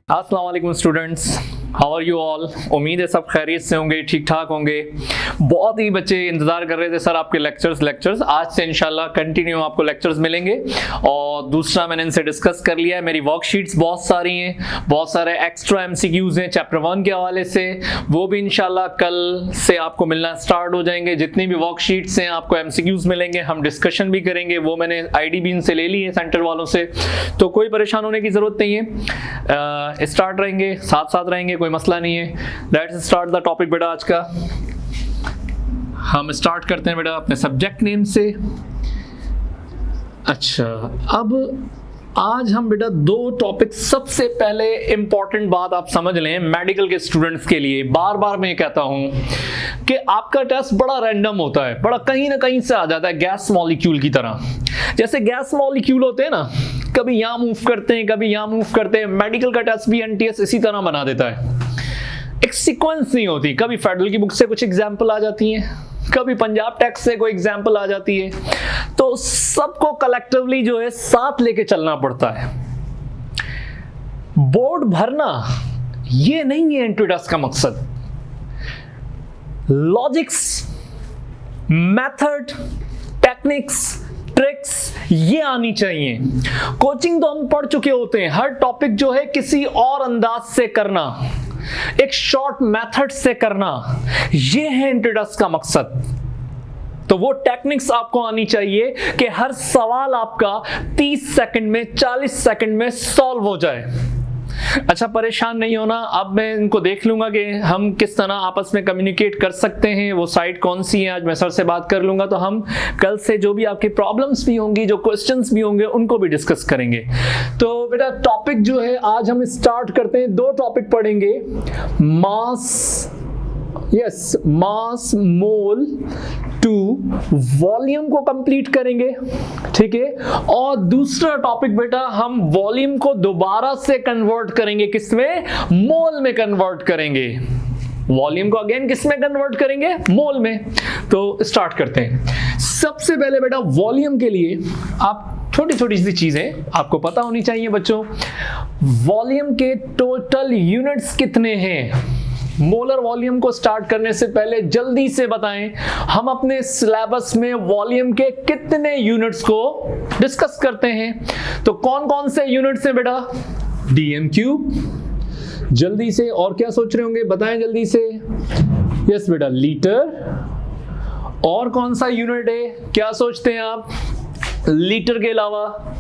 अस्सलाम वालेकुम students, how are you all. उम्मीद है सब खैरियत से होंगे, ठीक ठाक होंगे। बहुत ही बच्चे इंतज़ार कर रहे थे सर आपके लेक्चर्स। आज से इंशाल्लाह कंटिन्यू आपको लेक्चर्स मिलेंगे। और दूसरा मैंने इनसे डिस्कस कर लिया है, मेरी वर्कशीट्स बहुत सारी हैं, बहुत सारे एक्स्ट्रा एमसीक्यूज़ हैं चैप्टर 1 के हवाले से, वो भी इंशाल्लाह कल से आपको मिलना स्टार्ट हो जाएंगे। जितनी भी वर्कशीट्स हैं आपको एमसीक्यूज़ मिलेंगे, हम डिस्कशन भी करेंगे। वो मैंने आईडी भी इनसे ले ली है सेंटर वालों से, तो कोई परेशान होने की ज़रूरत नहीं है। स्टार्ट रहेंगे, साथ साथ रहेंगे, कोई मसला नहीं है। लेट्स स्टार्ट द टॉपिक बेटा। आज का हम स्टार्ट करते हैं बेटा अपने सब्जेक्ट नेम से। अच्छा, अब आज हम बेटा दो टॉपिक, सबसे पहले इंपॉर्टेंट बात आप समझ लें मेडिकल के स्टूडेंट्स के लिए। बार बार मैं ये कहता हूं कि आपका टेस्ट बड़ा रैंडम होता है, बड़ा कहीं ना कहीं से आ जाता है, गैस मॉलिक्यूल की तरह। जैसे गैस मॉलिक्यूल होते हैं ना, कभी यहाँ मूव करते हैं, कभी यहाँ मूव करते हैं। मेडिकल का टेस्ट भी एनटीएस इसी तरह बना देता है, एक सीक्वेंस नहीं होती। कभी फेडरल की बुक से कुछ एग्जाम्पल आ जाती हैं, कभी पंजाब टेक्स्ट से कोई एग्जाम्पल आ जाती है, तो सबको कलेक्टिवली जो है साथ लेके चलना पड़ता है। बोर्ड भरना ये नहीं है एंट्री का मकसद। लॉजिक्स, मेथड, टेक्निक्स, ट्रिक्स ये आनी चाहिए। कोचिंग तो हम पढ़ चुके होते हैं, हर टॉपिक जो है किसी और अंदाज से करना, एक शॉर्ट मेथड से करना, ये है इंट्रोडक्शन का मकसद। तो वो टेक्निक्स आपको आनी चाहिए कि हर सवाल आपका 30 सेकंड में, 40 सेकंड में सॉल्व हो जाए। अच्छा, परेशान नहीं होना। अब मैं इनको देख लूंगा कि हम किस तरह आपस में कम्युनिकेट कर सकते हैं। वो साइट कौन सी है, आज मैं सर से बात कर लूंगा, तो हम कल से जो भी आपकी प्रॉब्लम्स भी होंगी, जो क्वेश्चंस भी होंगे, उनको भी डिस्कस करेंगे। तो बेटा टॉपिक जो है आज हम स्टार्ट करते हैं। दो टॉपिक पढ़ेंगे, मास, मास, मोल टू वॉल्यूम को कंप्लीट करेंगे, ठीक है। और दूसरा टॉपिक बेटा हम वॉल्यूम को दोबारा से कन्वर्ट करेंगे, किसमें? मोल में कन्वर्ट करेंगे। वॉल्यूम को अगेन किसमें कन्वर्ट करेंगे? मोल में। तो स्टार्ट करते हैं। सबसे पहले बेटा वॉल्यूम के लिए आप छोटी छोटी सी चीजें आपको पता होनी चाहिए बच्चों। वॉल्यूम के टोटल यूनिट्स कितने हैं? मोलर वॉल्यूम को स्टार्ट करने से पहले जल्दी से बताएं, हम अपने सिलेबस में वॉल्यूम के कितने यूनिट्स को डिस्कस करते हैं? तो कौन कौन से यूनिट्स हैं बेटा? डीएम क्यूब, जल्दी से। और क्या सोच रहे होंगे, बताएं जल्दी से। यस बेटा, लीटर। और कौन सा यूनिट है, क्या सोचते हैं आप? लीटर के अलावा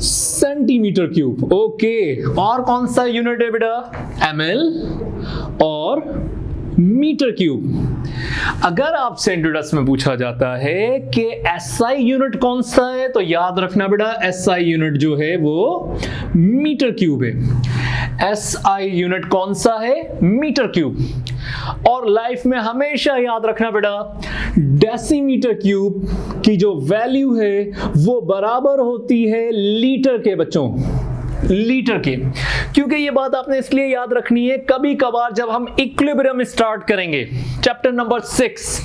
सेंटीमीटर क्यूब, ओके। और कौन सा यूनिट है बेटा? एमएल और मीटर क्यूब। अगर आपसे इंट्रोडक्शन में पूछा जाता है कि एसआई यूनिट कौन सा है, तो याद रखना बेटा एसआई यूनिट जो है वो मीटर क्यूब है। एसआई यूनिट कौन सा है? Metre cube. और लाइफ में हमेशा याद रखना बेटा डेसीमीटर क्यूब की जो वैल्यू है वो बराबर होती है लीटर के बच्चों, लीटर के। क्योंकि ये बात आपने इसलिए याद रखनी है, कभी कभार जब हम इक्विलिब्रियम स्टार्ट करेंगे चैप्टर नंबर 6,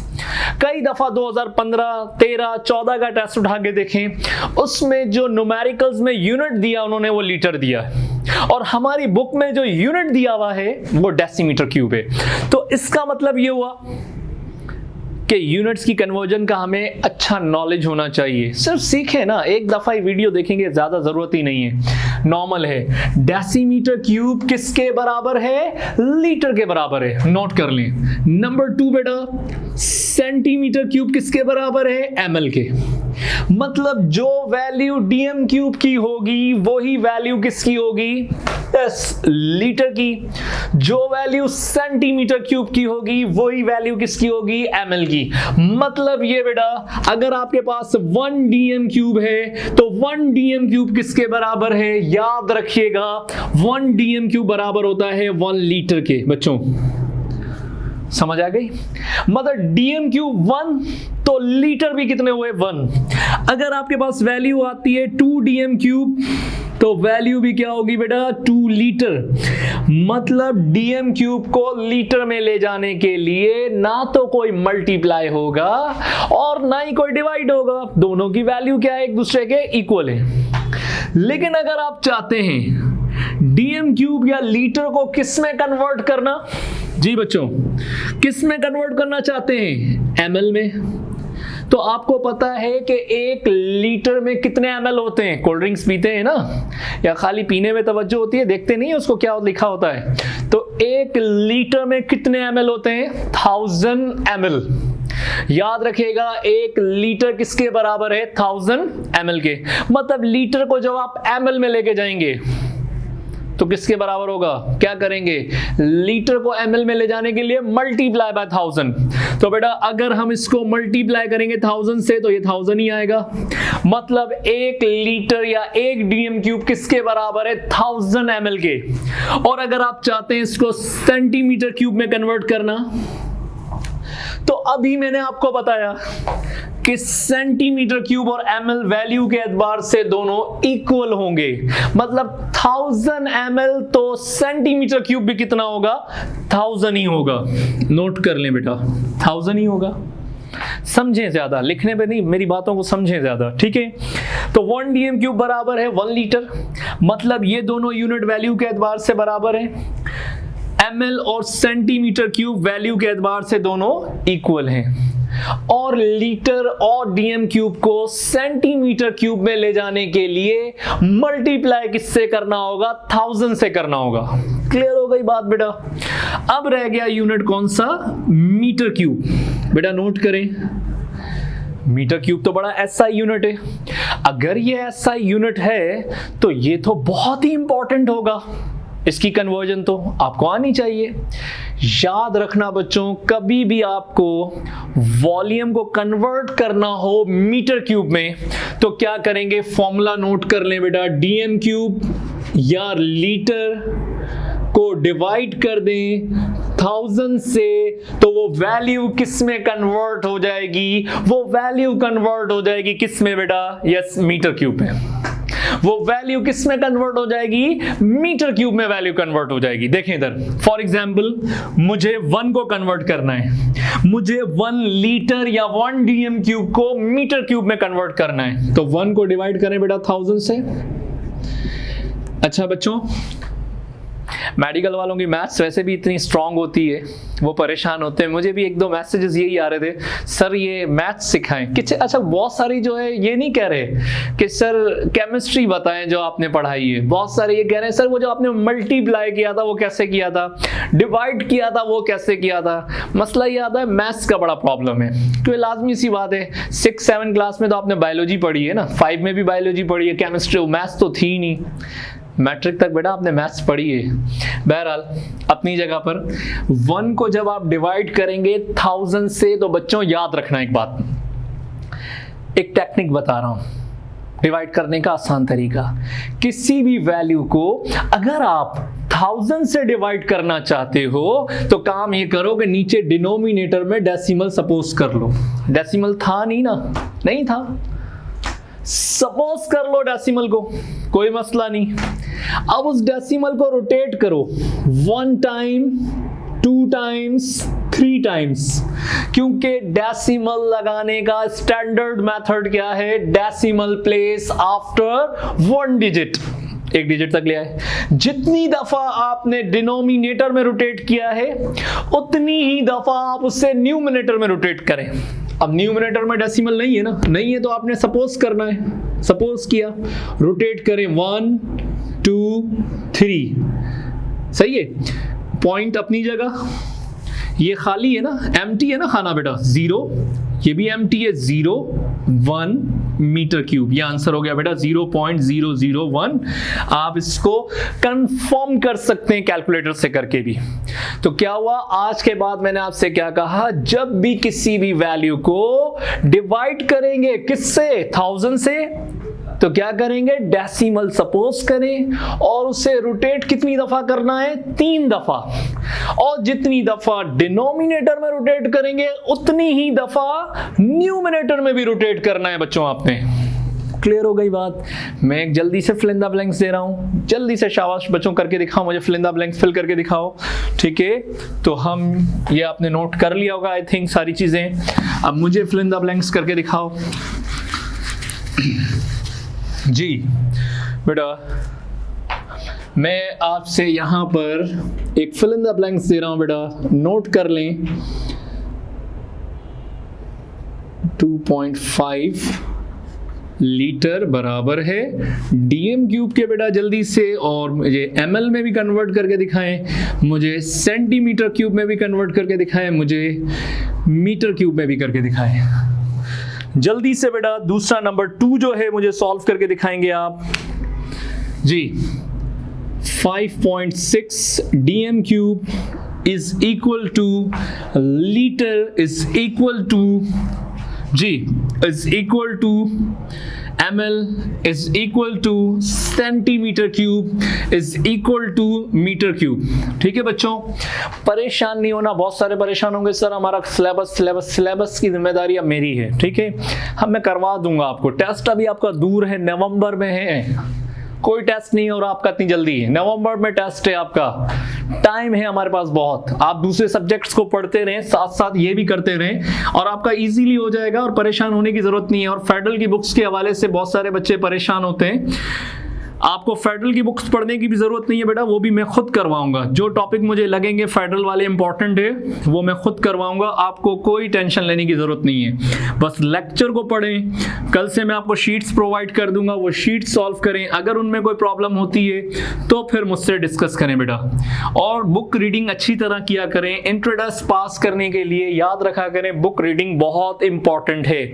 कई दफा 2015, 13, 14 का टेस्ट उठा के देखें, उसमें जो न्यूमेरिकल्स में यूनिट दिया उन्होंने वो लीटर दिया है, और हमारी बुक में जो यूनिट दिया हुआ है वो डेसीमीटर क्यूब है। तो इसका मतलब ये हुआ कि यूनिट्स की कन्वर्जन का हमें अच्छा नॉलेज होना चाहिए। सिर्फ सीखें ना, एक दफा ही वीडियो देखेंगे, ज्यादा जरूरत ही नहीं है, नॉर्मल है। डेसीमीटर क्यूब किसके बराबर है? लीटर के बराबर है, नोट कर लें। नंबर 2 बेटा सेंटीमीटर क्यूब किसके बराबर है? एमएल के। मतलब जो वैल्यू डीएम क्यूब की होगी वही वैल्यू किसकी होगी? यस, लीटर की। जो वैल्यू सेंटीमीटर क्यूब की होगी वही वैल्यू किसकी होगी? एमएल की। मतलब ये बेटा अगर आपके पास 1 डीएम क्यूब है तो 1 डीएम क्यूब किसके बराबर है? याद रखिएगा 1 डीएम क्यूब बराबर होता है 1 लीटर के। बच्चों समझ आ गई? मतलब डीएम क्यूब 1 तो लीटर भी कितने हुए? 1। अगर आपके पास वैल्यू आती है 2 डीएम क्यूब तो वैल्यू भी क्या होगी बेटा? 2 लीटर। मतलब डीएम क्यूब को लीटर में ले जाने के लिए ना तो कोई मल्टीप्लाई होगा और ना ही कोई डिवाइड होगा, दोनों की वैल्यू क्या है? एक दूसरे के इक्वल है। लेकिन अगर आप चाहते हैं डीएम क्यूब या लीटर को किस में कन्वर्ट करना? जी बच्चों, किस में कन्वर्ट करना चाहते हैं? एमएल में। तो आपको पता है कि 1 लीटर में कितने एमएल होते हैं? कोल्ड ड्रिंक्स पीते हैं ना, या खाली पीने में तवज्जो होती है, देखते नहीं उसको क्या लिखा होता है। तो 1 लीटर में कितने एमएल होते हैं? 1000 एमएल। याद रखिएगा 1 लीटर किसके बराबर है? 1000 एमएल के। मतलब लीटर को जब आप एमएल में लेके जाएंगे तो किसके बराबर होगा? क्या करेंगे? लीटर को एमएल में ले जाने के लिए मल्टीप्लाई बाय 1000। तो बेटा अगर हम इसको मल्टीप्लाई करेंगे 1000 से तो ये 1000 ही आएगा। मतलब 1 लीटर या 1 डीएम क्यूब किसके बराबर है? 1000 एमएल के। और अगर आप चाहते हैं इसको सेंटीमीटर क्यूब में कन्वर्ट करना, तो अभी मैंने आपको बताया कि सेंटीमीटर क्यूब और एमएल वैल्यू के एतबार से दोनों इक्वल होंगे। मतलब 1000 एमएल तो सेंटीमीटर क्यूब भी कितना होगा? 1000 ही होगा। नोट कर लें बेटा, 1000 ही होगा। समझें ज्यादा, लिखने पे नहीं, मेरी बातों को समझें ज्यादा, ठीक है। तो 1 डीएम क्यूब बराबर है 1 लीटर। मतलब ये दोनों यूनिट वैल्यू के एतबार से बराबर है। एमएल और सेंटीमीटर क्यूब वैल्यू के एतबार से दोनों इक्वल हैं। और लीटर और डीएम क्यूब को सेंटीमीटर क्यूब में ले जाने के लिए मल्टीप्लाई किससे करना होगा? 1000 से करना होगा। क्लियर हो गई बात बेटा? अब रह गया यूनिट कौन सा? Metre cube. बेटा नोट करें, मीटर क्यूब तो बड़ा एसआई यूनिट है। अगर ये एसआई यूनिट है तो ये तो बहुत ही इंपॉर्टेंट होगा। इसकी कन्वर्जन तो आपको आनी चाहिए। याद रखना बच्चों, कभी भी आपको वॉल्यूम को कन्वर्ट करना हो मीटर क्यूब में तो क्या करेंगे? फॉर्मूला नोट कर लें बेटा। डीएम क्यूब या लीटर को डिवाइड कर दें 1000 से तो वो वैल्यू किस में कन्वर्ट हो जाएगी? वो वैल्यू कन्वर्ट हो जाएगी किस में बेटा? यस, मीटर क्यूब में। वो वैल्यू किस में कन्वर्ट हो जाएगी? मीटर क्यूब में वैल्यू कन्वर्ट हो जाएगी। देखें इधर, फॉर एग्जांपल मुझे 1 को कन्वर्ट करना है। मुझे 1 लीटर या 1 डीएम क्यूब को मीटर क्यूब में कन्वर्ट करना है। तो 1 को डिवाइड करें बेटा 1000 से। अच्छा बच्चों, मेडिकल वालों की मैथ्स वैसे भी इतनी स्ट्रांग होती है, वो परेशान होते हैं। मुझे भी 1-2 मैसेजेस यही आ रहे थे, सर ये मैथ्स सिखाएं। अच्छा, बहुत सारी जो है ये नहीं कह रहे कि सर केमिस्ट्री बताएं जो आपने पढ़ाई है। बहुत सारे ये कह रहे हैं सर वो जो आपने मल्टीप्लाई किया था वो कैसे किया था, डिवाइड किया था वो कैसे किया था। मसला ये आता है मैथ्स का बड़ा प्रॉब्लम है। तो ये लाजमी सी बात है, 6-7 क्लास में तो आपने बायोलॉजी पढ़ी है ना, 5 में भी बायोलॉजी पढ़ी है, केमिस्ट्री, मैथ्स तो थी नहीं। मैट्रिक तक बेटा आपने मैथ्स पढ़ी है। बहरहाल अपनी जगह पर 1 को जब आप डिवाइड करेंगे 1000 से तो बच्चों याद रखना एक बात, एक टेक्निक बता रहा हूं डिवाइड करने का आसान तरीका। किसी भी वैल्यू को अगर आप 1000 से डिवाइड करना चाहते हो तो काम ये करो कि नीचे डिनोमिनेटर में डेसिमल सपोज कर लो। डेसिमल था नहीं ना, नहीं था, सपोज कर लो डेसिमल को, कोई मसला नहीं। अब उस डेसिमल को रोटेट करो 1 टाइम, 2 टाइम्स, 3 टाइम्स, क्योंकि डेसिमल लगाने का स्टैंडर्ड मेथड क्या है? Decimal place after 1 digit, 1 digit तक ले आए। जितनी दफा आपने डिनोमिनेटर में रोटेट किया है उतनी ही दफा आप उससे न्यूमरेटर में रोटेट करें। अब न्यूमरेटर में डेसिमल नहीं है ना, नहीं है तो आपने सपोज करना है। सपोज किया, रोटेट करें 1, 2, 3, सही है। पॉइंट अपनी जगह, ये खाली है ना, एम्प्टी है ना खाना बेटा, 0, ये भी एम्प्टी है, 0, 1 मीटर क्यूब, ये आंसर हो गया बेटा 0.001। आप इसको कंफर्म कर सकते हैं कैलकुलेटर से करके भी। तो क्या हुआ, आज के बाद मैंने आपसे क्या कहा, जब भी किसी भी वैल्यू को डिवाइड करेंगे किससे? 1000 से, तो क्या करेंगे? डेसिमल सपोज करें और उसे रोटेट कितनी दफा करना है? 3 दफा। और जितनी दफा डिनोमिनेटर में रोटेट करेंगे उतनी ही दफा न्यूमरेटर में भी रोटेट करना है बच्चों आपने। क्लियर हो गई बात? मैं एक जल्दी से फिल इन द ब्लैंक्स दे रहा हूं, जल्दी से शाबाश बच्चों करके दिखाओ, मुझे fill in the blanks fill करके दिखाओ, ठीक है। तो हम ये आपने नोट कर लिया होगा आई थिंक सारी चीजें। अब मुझे फिल इन द ब्लैंक्स करके दिखाओ जी बेटा। मैं आपसे यहाँ पर एक फिल इन द ब्लैंक्स दे रहा हूँ बेटा, नोट कर लें। 2.5 लीटर बराबर है डीएम क्यूब के बेटा, जल्दी से। और मुझे एमएल में भी कन्वर्ट करके दिखाएं, मुझे सेंटीमीटर क्यूब में भी कन्वर्ट करके दिखाएं, मुझे मीटर क्यूब में भी करके दिखाएं। जल्दी से बेटा दूसरा नंबर 2 जो है मुझे सॉल्व करके दिखाएंगे आप जी। 5.6 DM cube is equal to litre is equal to G is equal to ml is equal to centimetre cube is equal to metre cube. ठीक है बच्चों, परेशान नहीं होना। बहुत सारे परेशान होंगे, सर हमारा सिलेबस की जिम्मेदारी अब मेरी है। ठीक है, हम मैं करवा दूंगा आपको। टेस्ट अभी आपका दूर है, नवंबर में है, कोई टेस्ट नहीं हो रहा आपका इतनी जल्दी। नवंबर में टेस्ट है आपका, टाइम है हमारे पास बहुत। आप दूसरे सब्जेक्ट्स को पढ़ते रहें, साथ साथ ये भी करते रहें और आपका इजीली हो जाएगा और परेशान होने की जरूरत नहीं है। और फेडरल की बुक्स के हवाले से बहुत सारे बच्चे परेशान होते हैं। आपको फेडरल की बुक्स पढ़ने की भी जरूरत नहीं है बेटा, वो भी मैं खुद करवाऊंगा। जो टॉपिक मुझे लगेंगे फेडरल वाले इंपॉर्टेंट है वो मैं खुद करवाऊंगा, आपको कोई टेंशन लेने की जरूरत नहीं है। बस लेक्चर को पढ़ें। कल से मैं आपको शीट्स प्रोवाइड कर दूंगा, वो शीट्स सॉल्व करें। अगर उनमें कोई प्रॉब्लम होती है तो फिर मुझसे डिस्कस करें बेटा। और बुक रीडिंग अच्छी तरह किया करें। इंट्रोडक्स पास करने के लिए याद रखा करें, बुक रीडिंग बहुत इंपॉर्टेंट है,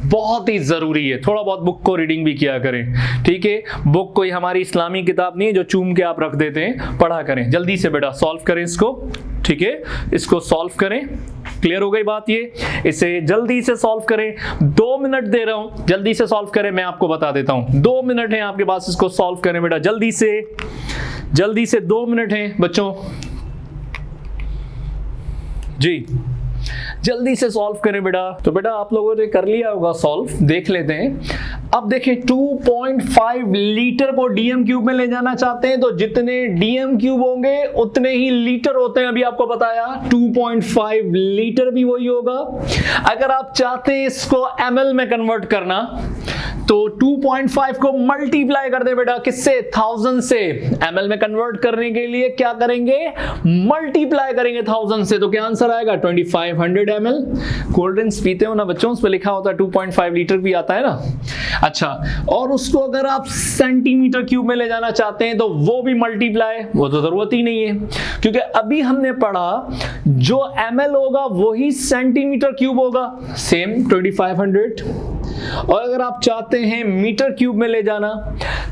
बहुत ही जरूरी है। थोड़ा बहुत बुक को रीडिंग भी किया करें। ठीक है, बुक कोई हमारी इस्लामी किताब नहीं है जो चूम के आप रख देते हैं, पढ़ा करें। जल्दी से बेटा सॉल्व करें इसको। ठीक है, इसको सॉल्व करें। क्लियर हो गई बात ये? इसे जल्दी से सॉल्व करें। 2 मिनट दे रहा हूं, जल्दी से सॉल्व करें। मैं आपको बता देता हूं, 2 मिनट है आपके पास, इसको सॉल्व करें बेटा जल्दी से। 2 मिनट हैं बच्चों जी, जल्दी से सॉल्व करें बेटा। तो बेटा आप लोगों ने कर लिया होगा सॉल्व, देख लेते हैं। अब देखें, 2.5 लीटर को डीएम क्यूब में ले जाना चाहते हैं तो जितने डीएम क्यूब होंगे उतने ही लीटर होते हैं। अभी आपको बताया 2.5 लीटर भी वही होगा। अगर आप चाहते हैं इसको एमएल में कन्वर्ट करना तो 2.5 को मल्टीप्लाई कर दे बेटा, किससे? 1000 से। एमएल में कन्वर्ट करने के लिए क्या करेंगे? मल्टीप्लाई करेंगे 1000 से। तो क्या आंसर आएगा? 2500 ml। कोल्ड ड्रिंक्स पीते हो ना बच्चों, उस पर लिखा होता है 2.5 लीटर भी आता है ना। अच्छा, और उसको अगर आप सेंटीमीटर क्यूब में ले जाना चाहते हैं तो वो भी मल्टीप्लाई, वो तो जरूरत ही नहीं है क्योंकि अभी हमने पढ़ा जो एमएल होगा वही सेंटीमीटर क्यूब होगा, सेम 2500। और अगर आप चाहते हैं मीटर क्यूब में ले जाना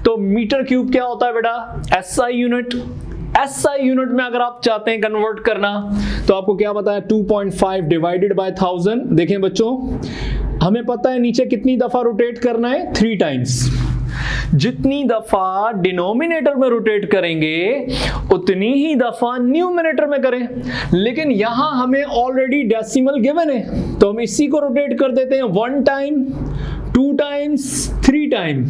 तो मीटर क्यूब क्या होता है बेटा? SI unit. एसआई यूनिट में अगर आप चाहते हैं कन्वर्ट करना तो आपको क्या बताया? 2.5 डिवाइडेड बाय 1000। देखें बच्चों, हमें पता है नीचे कितनी दफा रोटेट करना है? 3 टाइम्स। जितनी दफा डिनोमिनेटर में रोटेट करेंगे उतनी ही दफा न्यूमिनेटर में करें। लेकिन यहां हमें ऑलरेडी डेसिमल गिवन है तो हम इसी को रोटेट कर देते हैं 1 टाइम, 2 टाइम्स, 3 टाइम।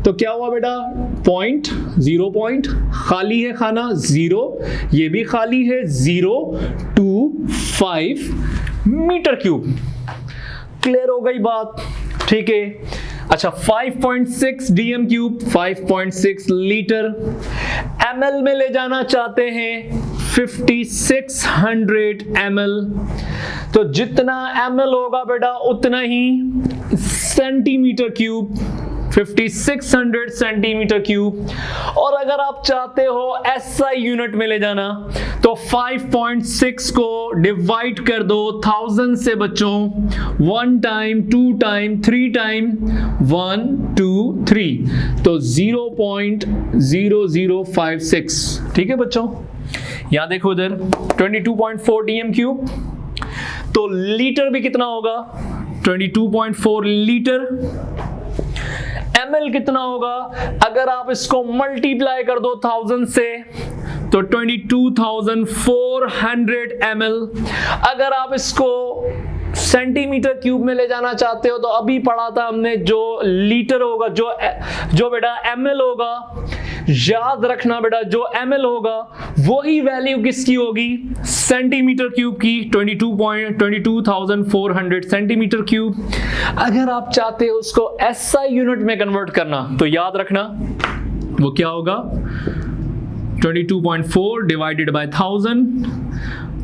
तो क्या हुआ बेटा? पॉइंट, 0 पॉइंट, खाली है खाना 0, ये भी खाली है 0.25 मीटर क्यूब। क्लियर हो गई बात? ठीक है। अच्छा, 5.6 डीएम क्यूब, 5.6 लीटर। एमएल में ले जाना चाहते हैं 5600 ml। तो जितना ml होगा बेटा उतना ही सेंटीमीटर क्यूब, 5600 सेंटीमीटर क्यूब। और अगर आप चाहते हो एसआई यूनिट में ले जाना तो 5.6 को डिवाइड कर दो 1000 से बच्चों, 1 टाइम, 2 टाइम, 3 टाइम, 1 2 3, तो 0.0056। ठीक है बच्चों, यहां देखो इधर 22.4 डीएम क्यूब। तो लीटर भी कितना होगा? 22.4 लीटर। ml कितना होगा? अगर आप इसको मल्टीप्लाई कर दो 1000 से तो 22,400 ml। अगर आप इसको सेंटीमीटर क्यूब में ले जाना चाहते हो तो अभी पढ़ा था हमने, जो लीटर होगा, जो बेटा ml होगा, याद रखना बेटा, जो ml होगा वही वैल्यू किसकी होगी? सेंटीमीटर क्यूब की, 22,400 सेंटीमीटर क्यूब। अगर आप चाहते हो उसको SI यूनिट में कन्वर्ट करना तो याद रखना वो क्या होगा? 22.4 डिवाइडेड बाय 1000,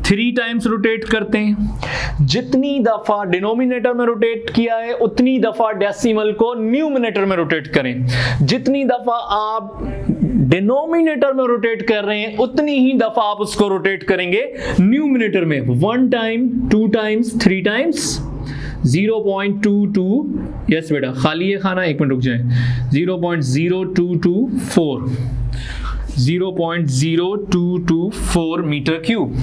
3 टाइम्स रोटेट करते हैं। जितनी दफा डिनोमिनेटर में रोटेट किया है उतनी दफा डेसिमल को न्यूमिनेटर में रोटेट करें। जितनी दफा आप डिनोमिनेटर में रोटेट कर रहे हैं उतनी ही दफा आप उसको रोटेट करेंगे न्यूमिनेटर में। 1 टाइम, 2 टाइम्स, 3 टाइम्स, 0.22, यस बेटा खाली है खाना, 1 मिनट रुक जाए, 0.0224, 0.0224 मीटर क्यूब।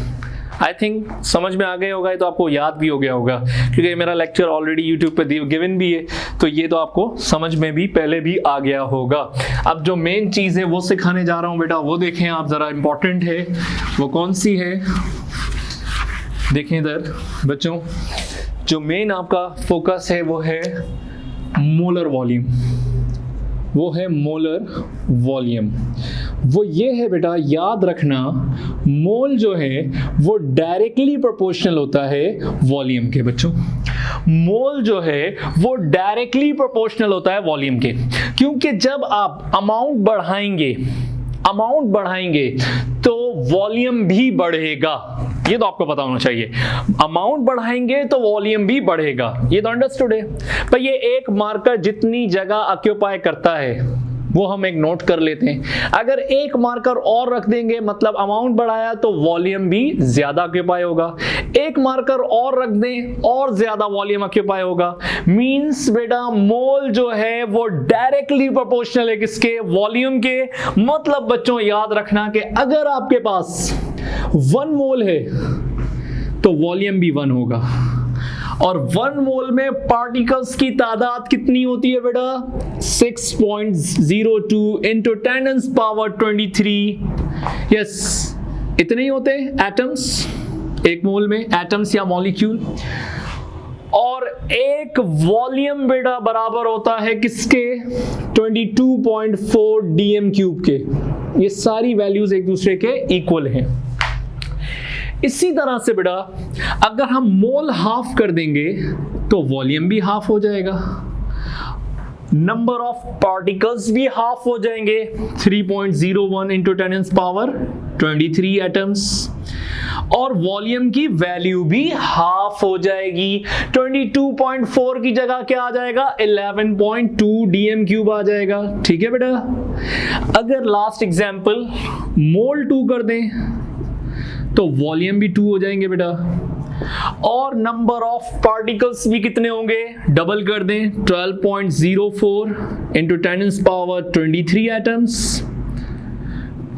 आई थिंक समझ में आ गया होगा, तो आपको याद भी हो गया होगा क्योंकि मेरा लेक्चर ऑलरेडी यूट्यूब पे गिवन भी है, तो ये तो आपको समझ में भी पहले भी आ गया होगा। अब जो मेन चीज़ है वो सिखाने जा रहा हूँ बेटा, वो देखें आप ज़रा, इम्पोर्टेंट है। वो कौन सी है देखें इधर बच्चों, जो मेन आपका फोकस है वो है मोलर वॉल्यूम, वो है मोलर वॉल्यूम। वो ये है बेटा, याद रखना, मोल जो है वो डायरेक्टली प्रोपोर्शनल होता है वॉल्यूम के। बच्चों मोल जो है वो डायरेक्टली प्रोपोर्शनल होता है वॉल्यूम के, क्योंकि जब आप अमाउंट बढ़ाएंगे तो वॉल्यूम भी बढ़ेगा। ये तो आपको पता होना चाहिए, अमाउंट बढ़ाएंगे तो वॉल्यूम भी बढ़ेगा। ये तो अंडरस्टूड है। पर ये एक मार्कर जितनी जगह ऑक्यूपाई करता है वो हम एक नोट कर लेते हैं। अगर एक मार्कर और रख देंगे मतलब अमाउंट बढ़ाया तो वॉल्यूम भी ज्यादा ऑक्यूपाई होगा। एक मार्कर और रख दें और ज्यादा वॉल्यूम ऑक्यूपाई होगा। मींस बेटा मोल जो है वो डायरेक्टली प्रोपोर्शनल है किसके, वॉल्यूम के। मतलब बच्चों याद रखना कि अगर आपके पास 1 मोल है तो वॉल्यूम भी 1 होगा, और 1 मोल में पार्टिकल्स की तादाद कितनी होती है बेटा, 6.02 into 10⁻23। यस, इतने ही होते हैं एटम्स एक मोल में, एटम्स या मॉलिक्यूल। और एक वॉल्यूम बेटा बराबर होता है किसके, 22.4 dm³ के। ये सारी वैल्यूज एक दूसरे के इक्वल हैं। इसी तरह से बेटा अगर हम मोल हाफ कर देंगे तो वॉल्यूम भी हाफ हो जाएगा, नंबर ऑफ पार्टिकल्स भी हाफ हो जाएंगे, 3.01 into 10⁻23 एटम्स, और वॉल्यूम की वैल्यू भी हाफ हो जाएगी। 22.4 की जगह क्या आ जाएगा, 11.2 dm³ आ जाएगा। ठीक है बेटा। अगर लास्ट एग्जांपल मोल 2 कर दें तो वॉल्यूम भी 2 हो जाएंगे बेटा, और नंबर ऑफ पार्टिकल्स भी कितने होंगे, डबल कर दें, 12.04 into 10⁻23 एटम्स,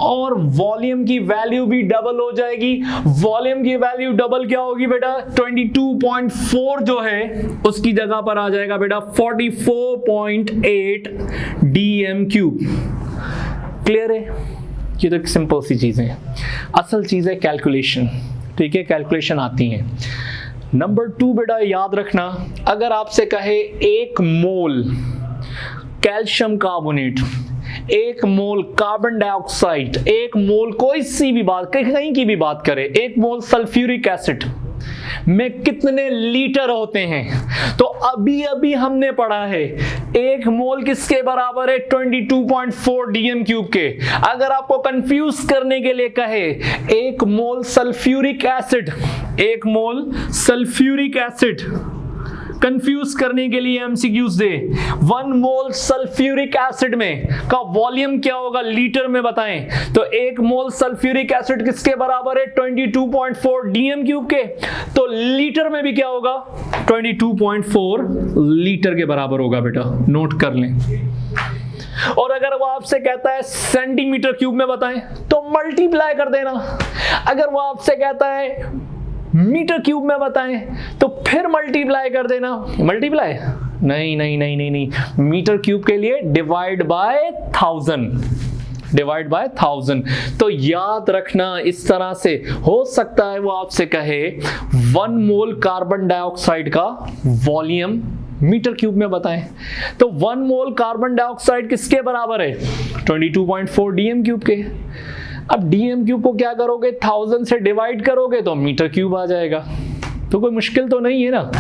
और वॉल्यूम की वैल्यू भी डबल हो जाएगी। वॉल्यूम की वैल्यू डबल क्या होगी बेटा, 22.4 जो है उसकी जगह पर आ जाएगा बेटा 44.8 dm³। क्लियर है। ये तो एक सिंपल सी चीज़ है। असल चीज़ है कैलकुलेशन। ठीक है, कैलकुलेशन आती है। नंबर 2 बेटा याद रखना, अगर आपसे कहे 1 mole calcium carbonate, 1 mole carbon dioxide, 1 mole कोई सी भी बात, कहीं की भी बात करें, 1 मोल सल्फ्यूरिक एसिड में कितने लीटर होते हैं, तो अभी हमने पढ़ा है 1 मोल किसके बराबर है, 22.4 dm³ के। अगर आपको कंफ्यूज करने के लिए कहे 1 मोल सल्फ्यूरिक एसिड, 1 मोल सल्फ्यूरिक एसिड, कंफ्यूज करने के लिए एमसीक्यूज दे, 1 मोल सल्फ्यूरिक एसिड में का वॉल्यूम क्या होगा लीटर में बताएं, तो 1 मोल सल्फ्यूरिक एसिड किसके बराबर है, 22.4 dm³ के। तो लीटर में भी क्या होगा, 22.4 लीटर के बराबर होगा बेटा, नोट कर लें। और अगर वो आपसे कहता है सेंटीमीटर क्यूब में बताएं तो मल्टीप्लाई कर देना। अगर वो आपसे कहता है मीटर क्यूब में बताएं तो फिर मल्टीप्लाई कर देना। मल्टीप्लाई नहीं, मीटर क्यूब के लिए डिवाइड बाय 1000, डिवाइड बाय 1000। तो याद रखना इस तरह से हो सकता है वो आपसे कहे 1 मोल कार्बन डाइऑक्साइड का वॉल्यूम मीटर क्यूब में बताएं, तो 1 मोल कार्बन डाइऑक्साइड किसके बराबर है, 22.4 dm³ के। अब dm³ को क्या करोगे, 1000 से डिवाइड करोगे तो मीटर क्यूब आ जाएगा। तो कोई मुश्किल तो नहीं है ना।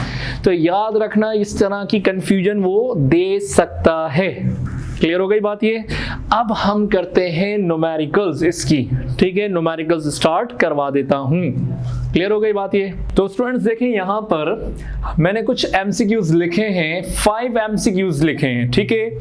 तो याद रखना इस तरह की कंफ्यूजन वो दे सकता है। क्लियर हो गई बात ये। अब हम करते हैं न्यूमेरिकल्स इसकी, ठीक है, न्यूमेरिकल्स स्टार्ट करवा देता हूं। क्लियर हो गई बात ये। तो स्टूडेंट्स देखें यहां पर मैंने कुछ एमसीक्यूज लिखे हैं, 5 एमसीक्यूज लिखे हैं, ठीक है।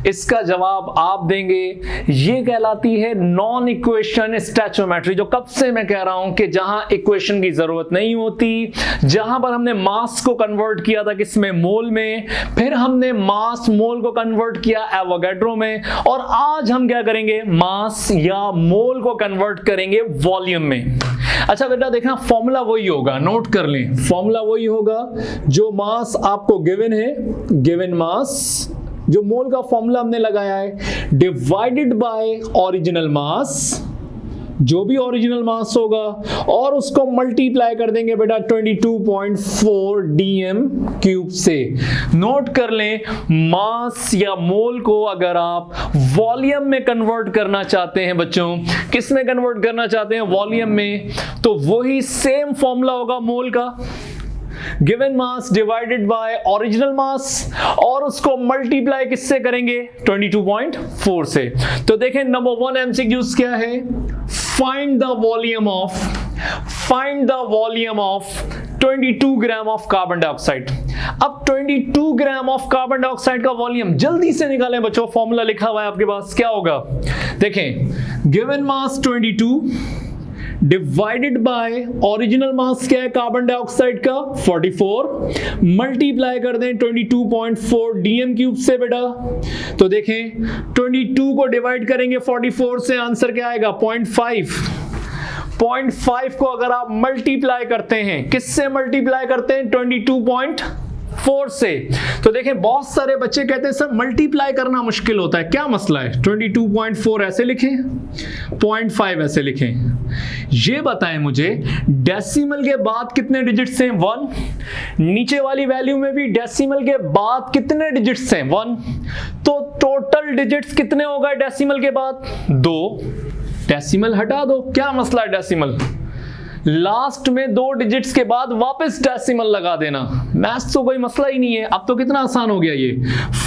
इसका जवाब आप देंगे। ये कहलाती है नॉन इक्वेशन स्टैचोमेट्री, जो कब से मैं कह रहा हूं कि जहां इक्वेशन की जरूरत नहीं होती, जहां पर हमने मास को कन्वर्ट किया था किसमें, मोल में, फिर हमने मास मोल को कन्वर्ट किया एवोगैड्रो में, और आज हम क्या करेंगे, मास या मोल को कन्वर्ट करेंगे वॉल्यूम में। अच्छा बेटा देखना, फॉर्मूला वही होगा, नोट कर लें, फॉर्मूला वही होगा जो मास आपको गिवन है, गिवन मास, जो मोल का फॉर्मूला हमने लगाया है, डिवाइडेड बाय ओरिजिनल मास, जो भी ओरिजिनल मास होगा, और उसको मल्टीप्लाई कर देंगे बेटा 22.4 dm क्यूब से। नोट कर लें, मास या मोल को अगर आप वॉल्यूम में कन्वर्ट करना चाहते हैं बच्चों, किस में कन्वर्ट करना चाहते हैं, वॉल्यूम में, तो वही सेम फॉर्मूला होगा मोल का, given mass divided by original mass, और उसको मल्टीप्लाई किससे करेंगे, 22.4 से। तो देखें नंबर 1 एमसीक्यूज क्या है, find the volume of 22 gram of carbon dioxide. अब 22 ग्राम ऑफ कार्बन डाइऑक्साइड का वॉल्यूम जल्दी से निकालें बच्चों, फॉर्मूला लिखा हुआ है आपके पास, क्या होगा, देखें given mass 22 divided by original mass क्या है कार्बन डाइऑक्साइड का 44, मल्टीप्लाई कर दें 22.4 डीएम क्यूब से बेटा। तो देखें 22 को डिवाइड करेंगे 44 से, आंसर क्या आएगा 0.5 को अगर आप मल्टीप्लाई करते हैं, किससे मल्टीप्लाई करते हैं, 22.4 से। तो देखें बहुत सारे बच्चे कहते हैं सर मल्टीप्लाई करना मुश्किल होता है, क्या मसला है, 22.4 ऐसे लिखें, 0.5 ऐसे लिखें। ये बताएं मुझे डेसिमल के बाद कितने डिजिट्स हैं, 1, नीचे वाली वैल्यू में भी डेसिमल के बाद कितने डिजिट्स हैं, 1, तो टोटल डिजिट्स कितने हो गए डेसिमल के बाद, 2, डेसिमल हटा दो, क्या मसला है डेसिमल, लास्ट में 2 डिजिट्स के बाद वापस डेसिमल लगा देना, मैथ्स तो कोई मसला ही नहीं है। अब तो कितना आसान हो गया ये,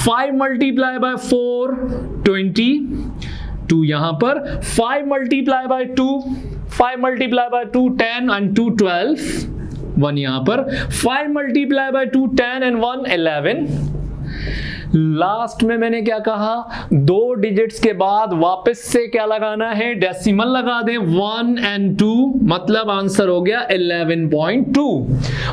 5 मल्टीप्लाई बाय 4 22, यहां पर 5 multiply by 2 5 multiply by 2 10 and 2 12, 1 यहां पर 5 मल्टीप्लाई बाय 2 10 and 1 11। लास्ट में मैंने क्या कहा, 2 डिजिट्स के बाद वापस से क्या लगाना है, डेसिमल लगा दें 1 and 2, मतलब आंसर हो गया 11.2।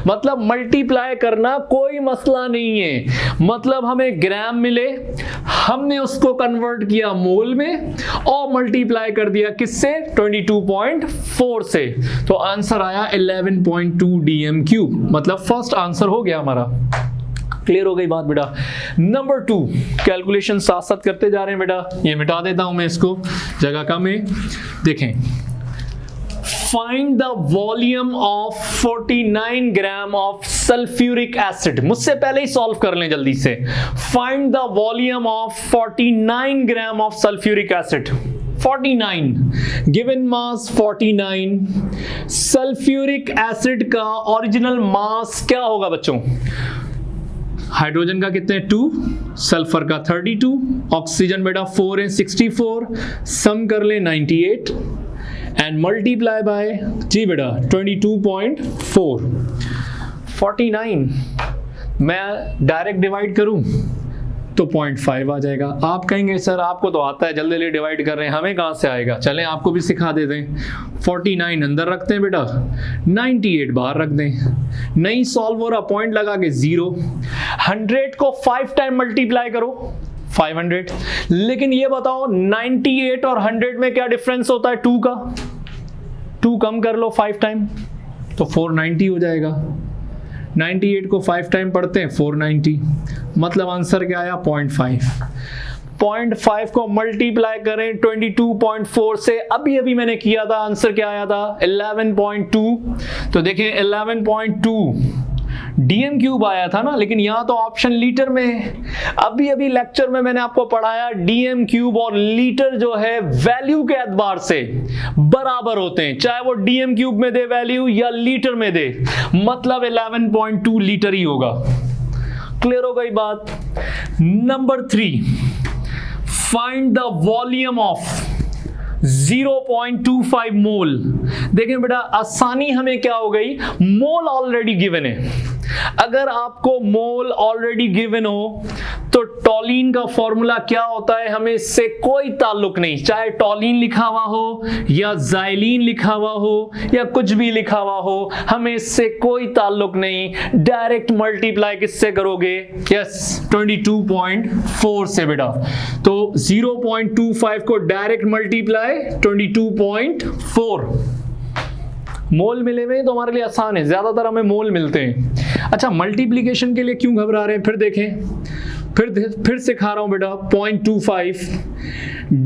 मतलब मल्टीप्लाई करना कोई मसला नहीं है, मतलब हमें ग्राम मिले, हमने उसको कन्वर्ट किया मोल में और मल्टीप्लाई कर दिया किससे, 22.4 से, तो आंसर आया 11.2 डीएम क्यूब, मतलब फर्स्ट आंसर हो गया हमारा। क्लियर हो गई बात बेटा। नंबर 2 कैलकुलेशन साथ साथ करते जा रहे हैं बेटा, ये मिटा देता हूं मैं इसको, जगह कम है। देखें, find the volume of 49 gram of sulphuric acid, मुझसे पहले ही सॉल्व कर लें जल्दी से। Find the volume of 49 gram of sulphuric acid, 49 given mass 49, sulphuric acid का ओरिजिनल मास क्या होगा बच्चों, हाइड्रोजन का कितने 2, सल्फर का 32, ऑक्सीजन बेटा 4 है 64, सम कर ले 98 एंड मल्टीप्लाई बाय, जी बेटा 22.4, 49 मैं डायरेक्ट डिवाइड करूं तो 0.5 आ जाएगा। आप कहेंगे सर आपको तो आता है, जल्दी जल्दी डिवाइड कर रहे हैं, हमें कहां से आएगा, चलें आपको भी सिखा देते हैं। 49 अंदर रखते हैं बेटा, 98 बाहर रख दें, नहीं सॉल्व हो रहा पॉइंट लगा के 0, 100 को 5 टाइम मल्टीप्लाई करो 500, लेकिन ये बताओ 98 और 100 में क्या डिफरेंस होता है, 2 का, 2 कम कर लो 5 टाइम तो 490 हो जाएगा। 98 को 5 टाइम पढ़ते हैं 490, मतलब आंसर क्या आया 0.5। 0.5 को मल्टीप्लाई करें 22.4 से, अभी अभी मैंने किया था, आंसर क्या आया था 11.2। तो देखिए 11.2 डीएम क्यूब आया था ना, लेकिन यहां तो ऑप्शन लीटर में है। अभी अभी लेक्चर में मैंने आपको पढ़ाया डीएम क्यूब और लीटर जो है वैल्यू के एतबार से बराबर होते हैं, चाहे वो डीएम क्यूब में दे वैल्यू या लीटर में दे, मतलब 11.2 लीटर ही होगा। क्लियर हो गई बात। Number 3, find the volume of 0.25 मोल। देखें बेटा, आसानी हमें क्या हो गई, मोल ऑलरेडी गिवन है। अगर आपको मोल ऑलरेडी गिवन हो तो टॉलीन का फॉर्मूला क्या होता है, हमें इससे कोई ताल्लुक नहीं, चाहे टॉलीन लिखा हुआ हो या ज़ाइलीन लिखा हुआ हो या कुछ भी लिखा हुआ हो, हमें इससे कोई ताल्लुक नहीं। डायरेक्ट मल्टीप्लाई किससे करोगे, यस 22.4 से बेटा। तो 0.25 को डायरेक्ट मल्टीप्लाई 22.4, मोल मिले हुए तो हमारे लिए आसान है, ज्यादातर हमें मोल मिलते हैं। अच्छा, मल्टीप्लिकेशन के लिए क्यों घबरा रहे हैं, फिर देखें, फिर सिखा रहा हूं बेटा। 0.25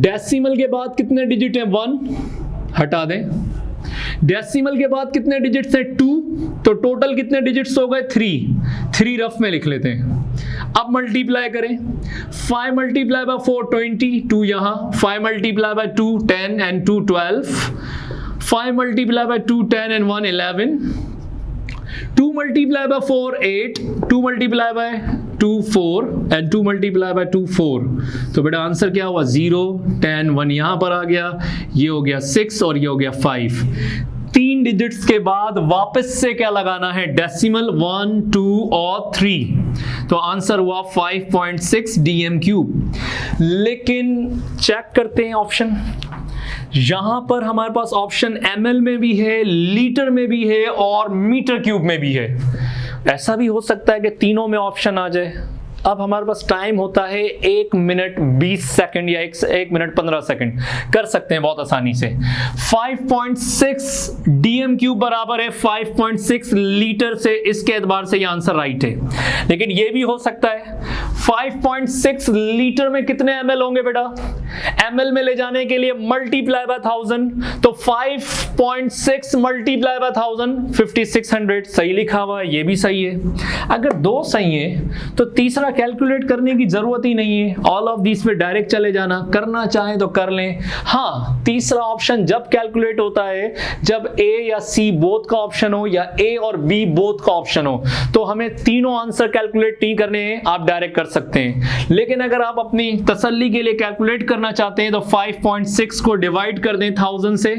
डेसिमल के बाद कितने डिजिट हैं, 1 हटा दें। डेसिमल के बाद कितने डिजिट्स हैं, 2, तो टोटल कितने डिजिट्स हो गए, 3 रफ में लिख लेते हैं। अब मल्टीप्लाई करें, 5 मल्टीप्लाई बाय 4 20, 2 यहां, 5 multiply by 2 10 and 2 12, 5 multiplied by 2 10 and 1 11, 2 multiplied by 4 8, 2 multiplied by 2 4 and 2 multiplied by 2 4। तो बेटा आंसर क्या हुआ, 0 10 1 यहां पर आ गया, ये हो गया 6 और ये हो गया 5। 3 डिजिट्स के बाद वापस से क्या लगाना है, डेसिमल 1 2 और 3। तो आंसर हुआ 5.6 DM³। लेकिन चेक करते हैं ऑप्शन, यहां पर हमारे पास ऑप्शन ml में भी है, लीटर में भी है और मीटर क्यूब में भी है। ऐसा भी हो सकता है कि तीनों में ऑप्शन आ जाए। अब हमारे पास टाइम होता है 1 मिनट 20 सेकंड या 1 मिनट 15 सेकंड, कर सकते हैं बहुत आसानी से। 5.6 DM³ बराबर है 5.6 लीटर से, इसके एतबार से ये आंसर राइट है। लेकिन ये भी हो सकता है 5.6 लीटर में कितने ml होंगे बेटा, ml में ले जाने के लिए मल्टीप्लाई बाय 1000, तो 5.6 मल्टीप्लाई बाय 1000 5600, सही लिखा हुआ है, ये भी सही है। अगर दो सही है तो तीसरा कैलकुलेट करने की जरूरत ही नहीं है, ऑल ऑफ दिस पे डायरेक्ट चले जाना, करना चाहें तो कर लें। हाँ, तीसरा ऑप्शन जब कैलकुलेट होता है जब ए या सी बोथ का ऑप्शन हो या ए और बी बोथ का ऑप्शन हो, तो हमें तीनों आंसर कैलकुलेट नहीं करने हैं, आप डायरेक्ट कर सकते हैं। लेकिन अगर आप अपनी तसल्ली के लिए कैलकुलेट करना चाहते हैं तो 5.6 को डिवाइड कर दें 1000 से,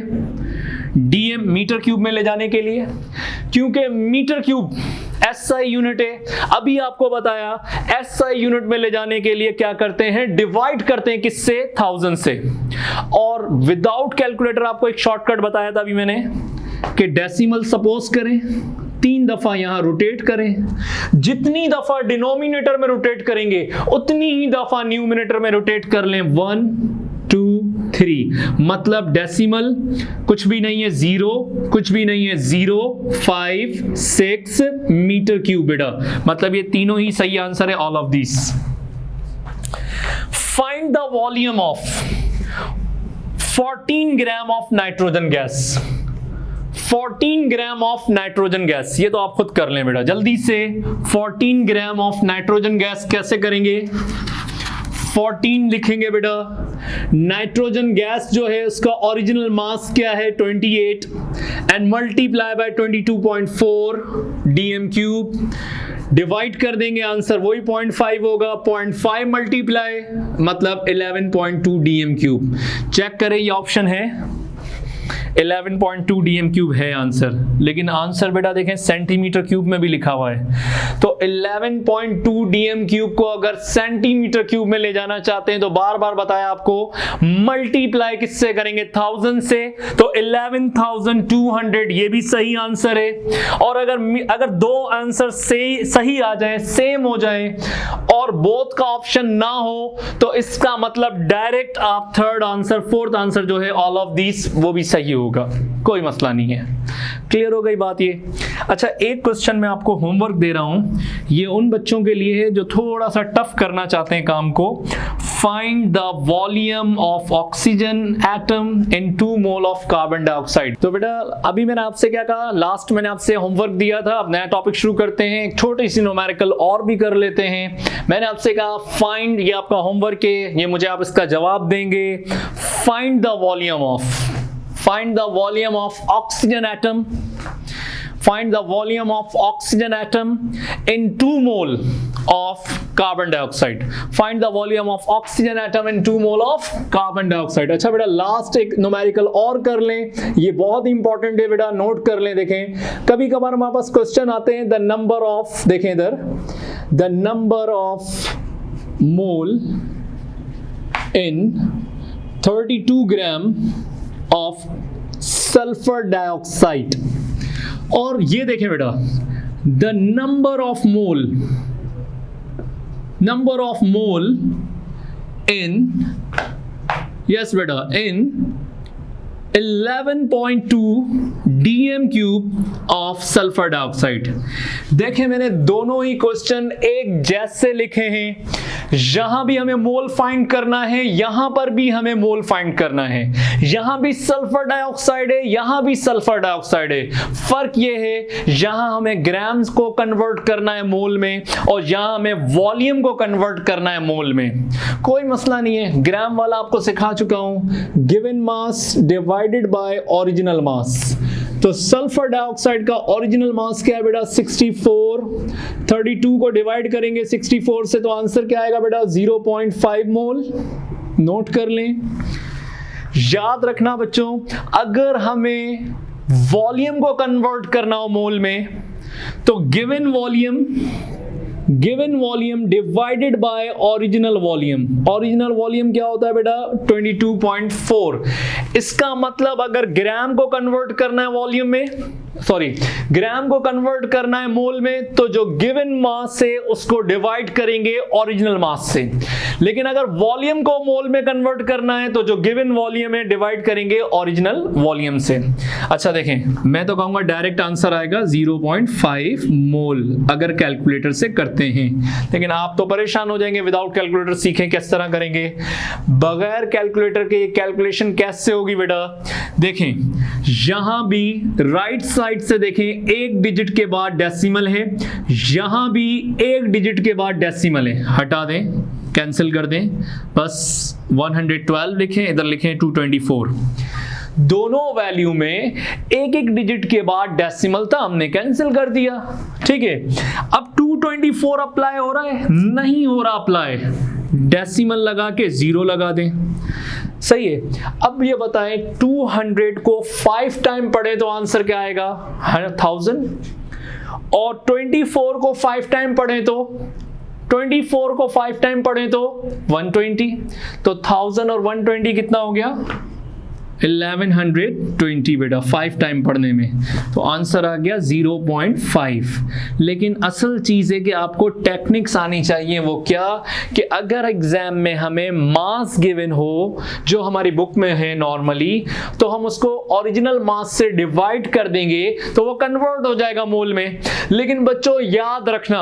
DM मीटर क्यूब में ले जाने के लिए, क्योंकि मीटर क्यूब SI यूनिट है। अभी आपको बताया SI यूनिट में ले जाने के लिए क्या करते हैं, डिवाइड करते हैं किससे, 1000 से। और विदाउट कैलकुलेटर आपको एक शॉर्टकट बताया था अभी मैंने कि डेसिमल सपोज करें, 3 दफा यहां रोटेट करें, जितनी दफा डिनोमिनेटर में रोटेट करेंगे उतनी ही दफा न्यूमिनेटर में रोटेट कर लें, 1 2 3, मतलब डेसिमल कुछ भी नहीं है 0, कुछ भी नहीं है 0 5 6 मीटर क्यूब बेटा, मतलब ये तीनों ही सही आंसर है, all of this. Find the volume of 14 gram of nitrogen gas. 14 gram of nitrogen gas, ये तो आप खुद कर लें बेटा जल्दी से। 14 ग्राम ऑफ नाइट्रोजन गैस कैसे करेंगे, 14 लिखेंगे बेटा। नाइट्रोजन गैस जो है उसका ओरिजिनल मास क्या है, 28 and multiply by 22.4 DM³, divide कर देंगे, आंसर वही 0.5 होगा, 0.5 मल्टीप्लाई मतलब 11.2 DM³। चेक करें ये ऑप्शन है, 11.2 DM³ है आंसर। लेकिन आंसर बेटा देखें सेंटीमीटर क्यूब में भी लिखा हुआ है, तो 11.2 DM³ को अगर सेंटीमीटर क्यूब में ले जाना चाहते हैं तो बार बार बताया आपको मल्टीप्लाई किससे करेंगे, 1000 से, तो 11,200 ये भी सही आंसर है। और अगर दो आंसर सही आ जाए, सेम हो जाए और बोथ का ऑप्शन ना हो, तो इसका मतलब डायरेक्ट आप थर्ड आंसर, फोर्थ आंसर जो है ऑल ऑफ दिस वो भी सही होगा, कोई मसला नहीं है। क्लियर हो गई बात ये। अच्छा, एक क्वेश्चन मैं आपको होमवर्क दे रहा हूं, ये उन बच्चों के लिए है जो थोड़ा सा टफ करना चाहते हैं काम को। Find the volume of oxygen atom in 2 mole of carbon dioxide. तो बेटा अभी मैंने आपसे क्या कहा, लास्ट मैंने आपसे होमवर्क दिया था, अब नया टॉपिक शुरू करते हैं, एक छोटी सी न्यूमेरिकल और भी कर लेते हैं। मैंने आपसे कहा फाइंड, ये आपका होमवर्क है, ये मुझे आप इसका जवाब देंगे। Find the volume of, find the volume of oxygen atom, find the volume of oxygen atom in 2 mole of carbon dioxide. Find the volume of oxygen atom in 2 mole of carbon dioxide. अच्छा बेटा last एक numerical और कर लें, ये बहुत important है बेटा, नोट कर लें। देखें कभी कभार हमारे पास क्वेश्चन आते हैं, द नंबर ऑफ, देखें इधर, the number of mole in 32 gram of sulphur dioxide, और ये देखें बेटा the number of mole in, yes बेटा, इन 11.2 dm cube of sulphur dioxide. देखें मैंने दोनों ही क्वेश्चन एक जैसे लिखे हैं, यहां भी हमें मोल फाइंड करना है, यहां पर भी हमें मोल फाइंड करना है, यहां भी सल्फर डाइऑक्साइड है, यहां भी सल्फर डाइऑक्साइड है। फर्क यह है यहां हमें ग्राम्स को कन्वर्ट करना है मोल में, और यहां हमें वॉल्यूम को कन्वर्ट करना है मोल में। कोई मसला नहीं है, ग्राम वाला आपको सिखा चुका हूं, given mass divided by original mass. तो सल्फर डाइऑक्साइड का ओरिजिनल मास क्या है बेटा 64, 32 को डिवाइड करेंगे 64 से, तो आंसर क्या आएगा बेटा 0.5 मोल। नोट कर लें, याद रखना बच्चों, अगर हमें वॉल्यूम को कन्वर्ट करना हो मोल में, तो given volume divided by original volume क्या होता है बेटा 22.4। इसका मतलब अगर ग्राम को कन्वर्ट करना है वॉल्यूम में, सॉरी ग्राम को कन्वर्ट करना है मोल में, तो जो गिवन मास है उसको डिवाइड करेंगे ओरिजिनल मास से। लेकिन अगर वॉल्यूम को मोल में कन्वर्ट करना है तो जो गिवन वॉल्यूम है डिवाइड करेंगे ओरिजिनल वॉल्यूम से। अच्छा देखें, मैं तो कहूंगा डायरेक्ट आंसर आएगा 0.5 मोल अगर कैलकुलेटर से करते हैं, लेकिन आप तो परेशान हो जाएंगे विदाउट कैलकुलेटर। सीखें किस तरह करेंगे बगैर कैलकुलेटर के, कैलकुलेशन कैसे होगी बेटा। देखें यहां भी राइट साइड से देखें एक डिजिट के बाद डेसिमल है, यहां भी एक डिजिट के बाद डेसिमल है, हटा दें, कैंसिल कर दें, बस 112 लिखें, इधर लिखें 224। दोनों वैल्यू में एक एक डिजिट के बाद डेसिमल था, हमने कैंसिल कर दिया, ठीक है। अब 224 अप्लाई हो रहा है, नहीं हो रहा अप्लाई, डेसिमल लगा के 0 लगा दें, सही है। अब ये बताएं 200 को 5 टाइम पढ़े तो आंसर क्या आएगा 1000, और 24 को 5 टाइम पढ़े तो 120, तो 1000 और 120 कितना हो गया 1120 बेटा 5 टाइम पढ़ने में, तो आंसर आ गया 0.5। लेकिन असल चीज़ है कि आपको टेक्निक्स आनी चाहिए, वो क्या कि अगर एग्जाम में हमें मास गिवन हो जो हमारी बुक में है नॉर्मली, तो हम उसको ओरिजिनल मास से डिवाइड कर देंगे तो वो कन्वर्ट हो जाएगा मोल में। लेकिन बच्चों याद रखना,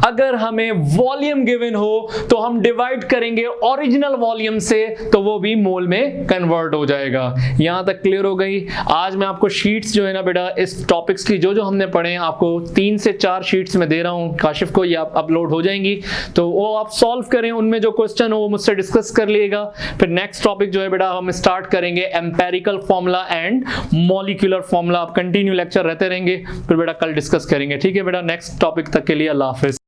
अगर हमें वॉल्यूम गिवन हो तो हम डिवाइड करेंगे ओरिजिनल वॉल्यूम से, तो वो भी मोल में कन्वर्ट हो जाएगा। यहां तक क्लियर हो गई। आज मैं आपको शीट्स जो है ना बेटा इस टॉपिक्स की जो हमने पढ़े हैं, आपको 3 से 4 शीट्स में दे रहा हूं काशिफ को, ये आप अपलोड हो जाएंगी, तो वो आप सॉल्व करें, उनमें जो क्वेश्चन हो वो मुझसे डिस्कस कर लीजिएगा। फिर नेक्स्ट टॉपिक जो है बेटा हम स्टार्ट करेंगे empirical formula and molecular formula. आप कंटिन्यू लेक्चर रहते रहेंगे, फिर बेटा कल डिस्कस करेंगे, ठीक है बेटा। नेक्स्ट टॉपिक तक के लिए अल्लाह हाफिज।